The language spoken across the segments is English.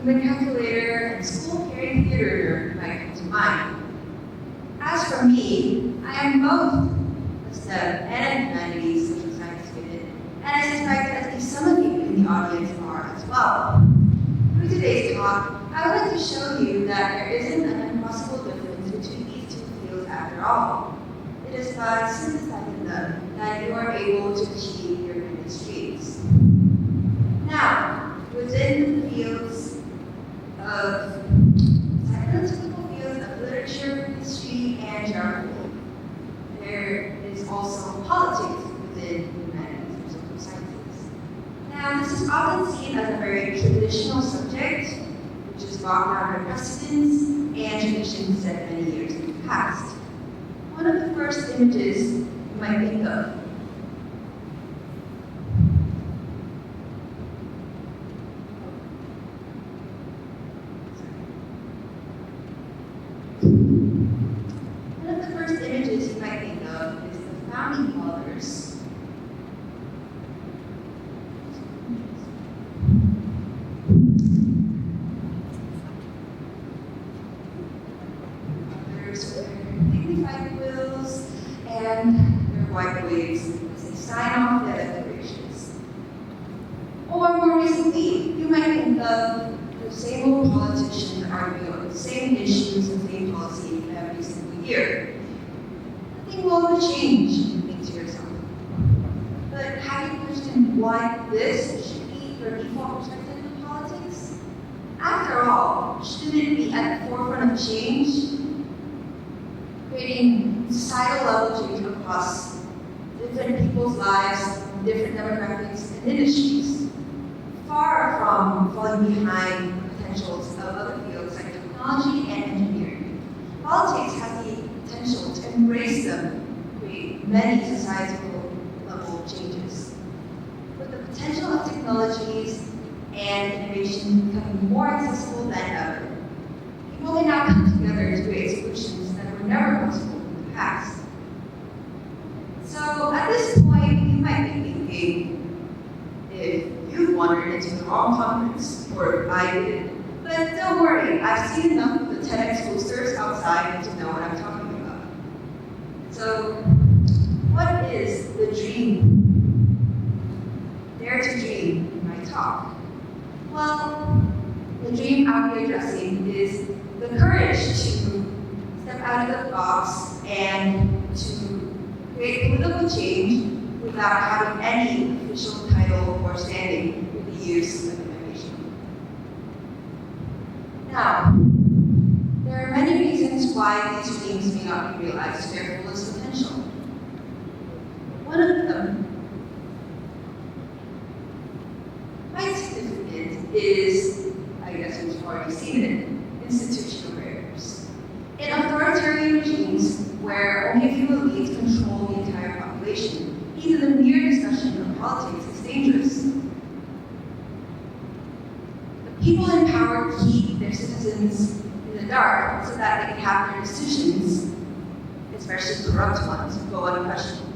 human calculator, and school-carrying theater might come to mind. As for me, I am both a STEM and a humanities social science student, and I suspect at least some of you in the audience are as well. Through today's talk, I would like to show you that there isn't an impossible difference between these two fields after all. It is by synthesizing them that you are able to achieve your greatest dreams. Now, within the fields of typical fields of literature, history, and geography, there is also politics within humanities and social sciences. Now, this is often seen as a very traditional subject, which is bogged down by precedents and traditions set many years in the past. One of the first images you might think of is the founding fathers. There's their dignified quills and their white wigs as they sign off their declarations. Or more recently, you might think of the same old politicians arguing on the same issues and same policy every single year. Nothing will change, you think to yourself. But have you questioned why this should be your default perspective of politics? After all, shouldn't it be at the forefront of change? Creating societal level change across different people's lives, different demographics and industries, far from falling behind the potentials of other fields like technology and engineering. Politics has the potential to embrace them, create many societal level changes. With the potential of technologies and innovation becoming more accessible than ever, people can now come together to create solutions that were never possible in the past. So at this point, you might be thinking, if you've wandered into the wrong conference, or I did, but don't worry, I've seen enough of the TEDx posters outside to know what I'm talking about. So, what is the dream? Dare to dream in my talk. Well, the dream I'll be addressing is the courage to step out of the box and to create political change without having any official title or standing with the use of innovation. Now, there are many reasons why these dreams may not be realized to their fullest potential. One of them, quite significant, is, I guess we've already seen it, institutional barriers. In authoritarian regimes where only a few elites control the entire population, even the mere discussion of politics is dangerous. The people in power keep their citizens in the dark so that they can have their decisions, especially corrupt ones, go unquestioned.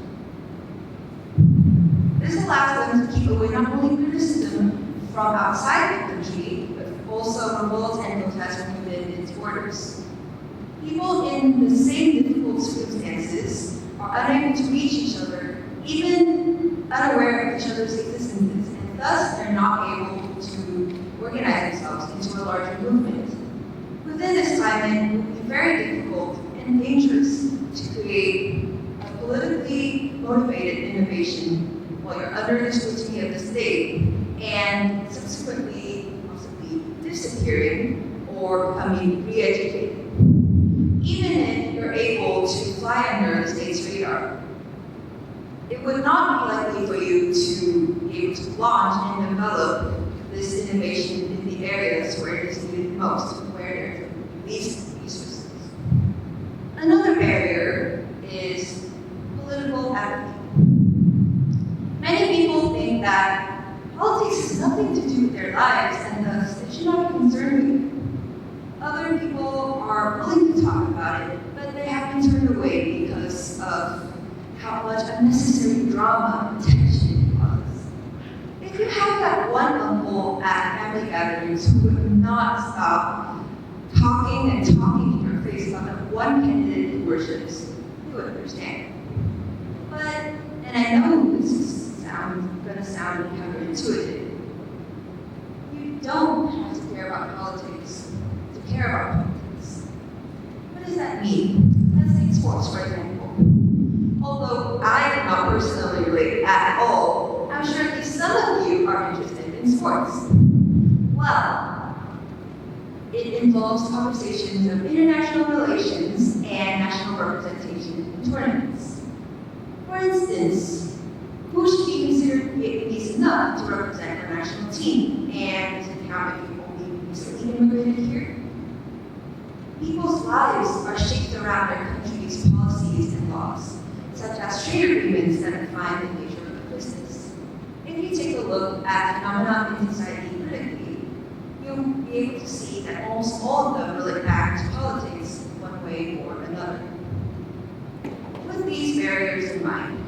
This allows them to keep away not only criticism from outside the country, but also revolt and protest from within its borders. People in the same difficult circumstances are unable to reach each other, even unaware of each other's existences, and thus they're not able to organize themselves into a larger movement. Within this climate, it would be very difficult and dangerous to create a politically motivated innovation while you're under the scrutiny of the state and subsequently possibly disappearing or becoming re-educated. Even if you're able to fly under the state's radar, it would not be likely for you to be able to launch and develop this innovation in the areas where it is needed most, where there are the least resources. Another barrier is political apathy. Many people think that politics has nothing to do with their lives and thus they should not be concerned with it. Other people are willing to talk about it, but they have been turned away because of how much unnecessary drama and tension it causes. If you have that one uncle at family gatherings who would not stop talking and talking in your face about the one candidate it worships, you would understand. But, and I know this is gonna sound counterintuitive, you don't have to care about politics to care about politics. What does that mean? Let's take sports, for example. Although I am not personally related at all, I'm sure at least some of you are interested in sports. Well, it involves conversations of international relations and national representation in tournaments. For instance, who should be considered decent enough to represent our national team, and how many people we recently immigrated here? People's lives are shaped around their country's policies and laws, such as trade agreements that define the nature of the business. If you take a look at phenomena in society critically, you'll be able to see that almost all of them relate back to politics one way or another. With these barriers in mind,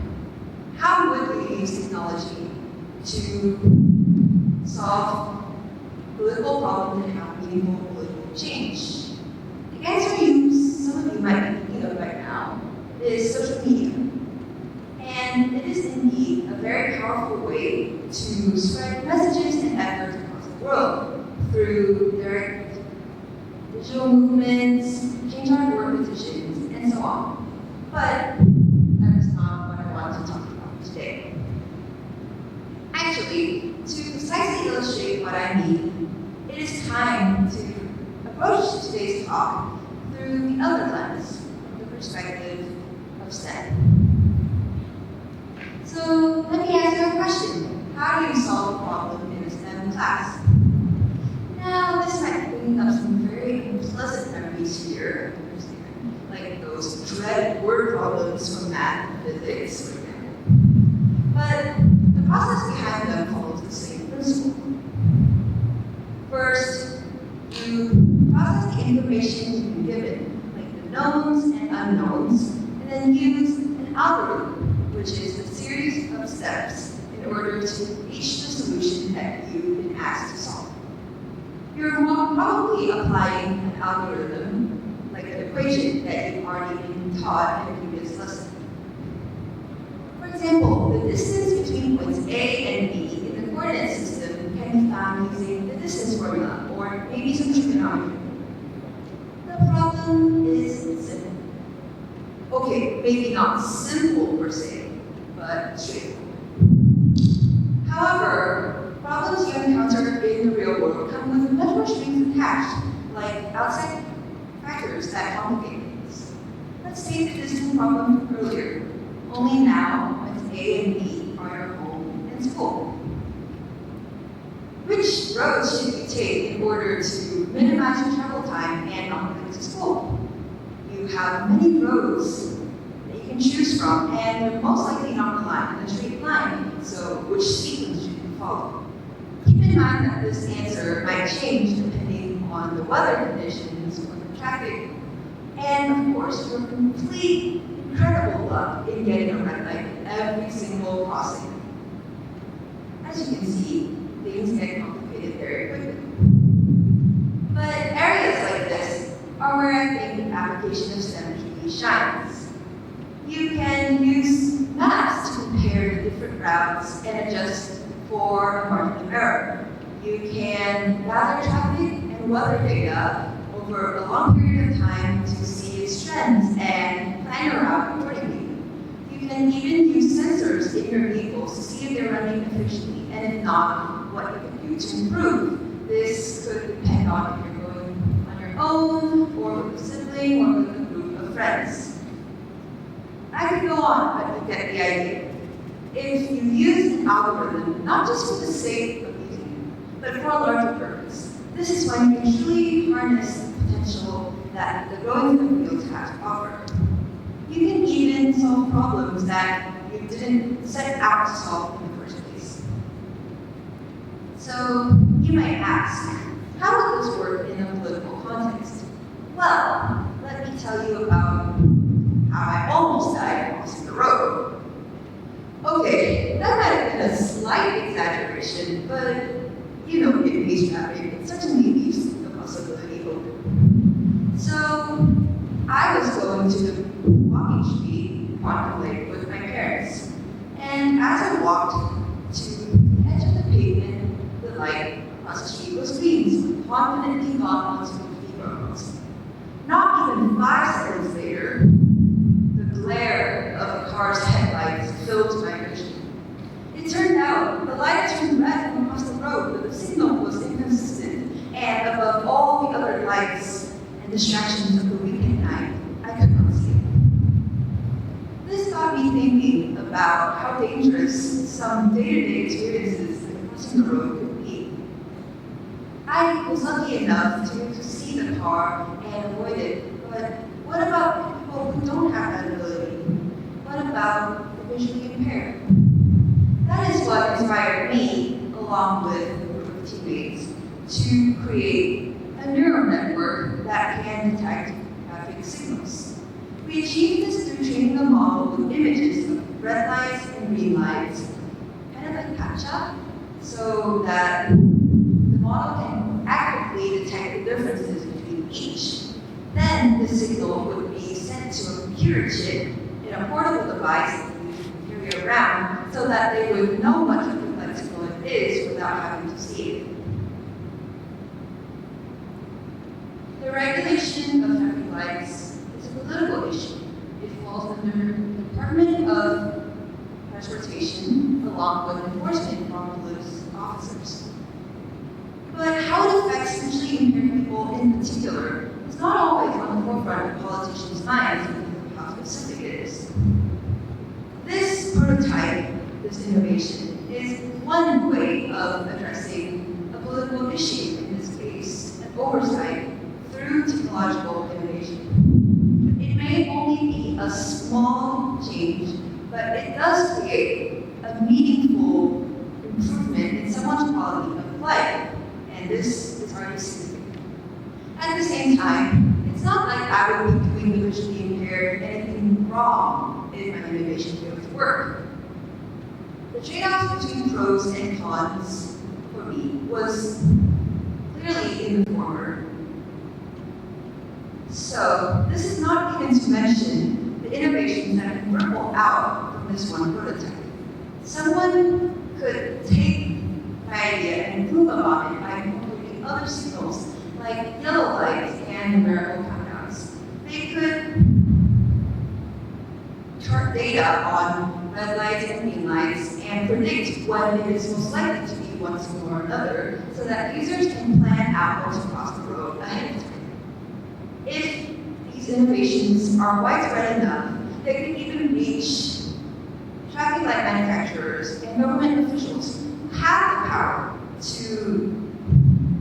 how would we use technology to solve political problems and have meaningful political change? The answer some of you might be thinking of right now is social media. And it is indeed a very powerful way to spread messages and efforts across the world through their digital movements, change our board petitions, and so on. But that is not what I want to talk about today. Actually, to precisely illustrate what I mean, it is time to approach today's talk through the other lens, the perspective of STEM. So let me ask you a question. How do you solve a problem in a STEM class? Now, this might bring up some very unpleasant memories here, like those dreaded word problems from math and physics, for example. But the process behind them follows the same principle. First, you process the information you've been given, like the knowns and unknowns, and then use an algorithm, which is a series of steps in order to reach the solution that you've been asked to solve. You're probably applying an algorithm, like an equation that you've already been taught in a previous lesson. For example, the distance between points A and B in the coordinate system can be found using the distance formula, or maybe some trigonometry. The problem is simple. Okay, maybe not simple per se, but straightforward. However, problems you encounter in the real world come with much more strings attached, like outside factors that complicate things. Let's take the distance problem from earlier. Only now, points A and B are your home and school. Which roads should you take in order to minimize your travel time and not get to school? You have many roads that you can choose from, and they're most likely not aligned in a straight line, so which sequence should you follow? Keep in mind that this answer might change depending on the weather conditions or the traffic, and of course, your complete incredible luck in getting a red light at every single crossing. As you can see, things get complicated very quickly. But areas like this are where I think the application of STEM truly shines. You can use maps to compare the different routes and adjust for a margin of error. You can gather traffic and weather data over a long period of time to see its trends and plan your route accordingly. You can even use sensors in your vehicles to see if they're running efficiently, and if not, what you can do to improve. This could depend on if you're going on your own, or with a sibling, or with a group of friends. I could go on, but you get the idea. If you use an algorithm, not just for the sake of using it, but for a larger purpose, this is when you can truly harness the potential that the growing STEM fields have to offer. You can even solve problems that you didn't set out to solve in the first place. So you might ask, how would this work in a political context? Well, let me tell you about how I almost died crossing the road. Okay, that might have been a slight exaggeration, but you know, Vietnamese traffic, it certainly leaves go into the walking street, contemplate with my parents. And as I walked to the edge of the pavement, the light across the street was green, so confidently got onto the roads. Not even 5 seconds later, the glare of the car's headlights filled my vision. It turned out the light turned red across the road, but the signal was inconsistent, and above all the other lights and distractions of the weekend night, I could not see it. This got me thinking about how dangerous some day-to-day experiences like crossing the road could be. I was lucky enough to see the car and avoid it, but what about people who don't have that ability? What about the visually impaired? That is what inspired me, along with a group of teammates, to create a neural network that can detect traffic signals. We achieved this through training a model with images of red lights and green lights, kind of like CAPTCHA, so that the model can accurately detect the differences between each. Then the signal would be sent to a computer chip in a portable device that we carry around so that they would know what traffic light signal it is without having to see it. The regulation of traffic lights is a political issue. It falls under the Department of Transportation along with enforcement from police officers. But how it affects visually impaired people in particular is not always on the forefront of politicians' minds because of how specific it is. This prototype, this innovation, is one way of addressing a political issue, in this case, an oversight through technological innovation. It may only be a small change, but it does create a meaningful improvement in someone's quality of life, and this is already significant. At the same time, it's not like I would be doing the visually impaired anything wrong if my innovation field of work. The trade-offs between pros and cons for me was clearly in the former. So this is not even to mention the innovations that can ripple out from this one prototype. Someone could take my idea and improve upon it by incorporating other signals like yellow lights and numerical countdowns. They could chart data on red lights and green lights and predict when it is most likely to be one signal or another so that users can plan out when to cross the road ahead of time. If these innovations are widespread enough, they can even reach traffic light manufacturers and government officials who have the power to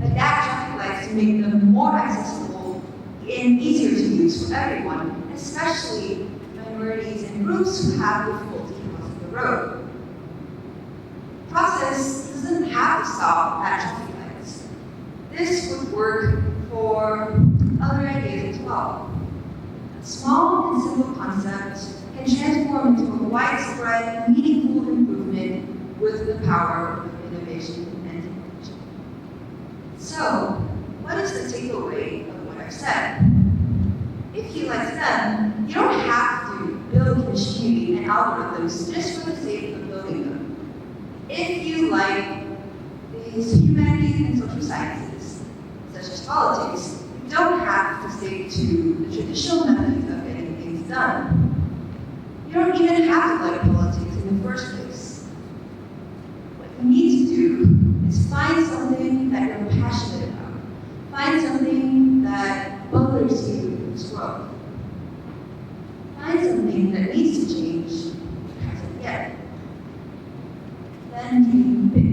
adapt traffic lights to make them more accessible and easier to use for everyone, especially minorities and groups who have difficulty crossing the road. The process doesn't have to stop at traffic lights. This would work for other ideas as well. A small and simple concept can transform into a widespread, meaningful improvement with the power of innovation and technology. So, what is the takeaway of what I've said? If you like STEM, you don't have to build machinery and algorithms just for the sake of building them. If you like these humanities and social sciences, such as politics, you don't have to stick to the traditional methods of getting things done. You don't even have to like politics in the first place. What you need to do is find something that you're passionate about. Find something that bothers you in this world. Find something that needs to change but hasn't yet. Then dream big.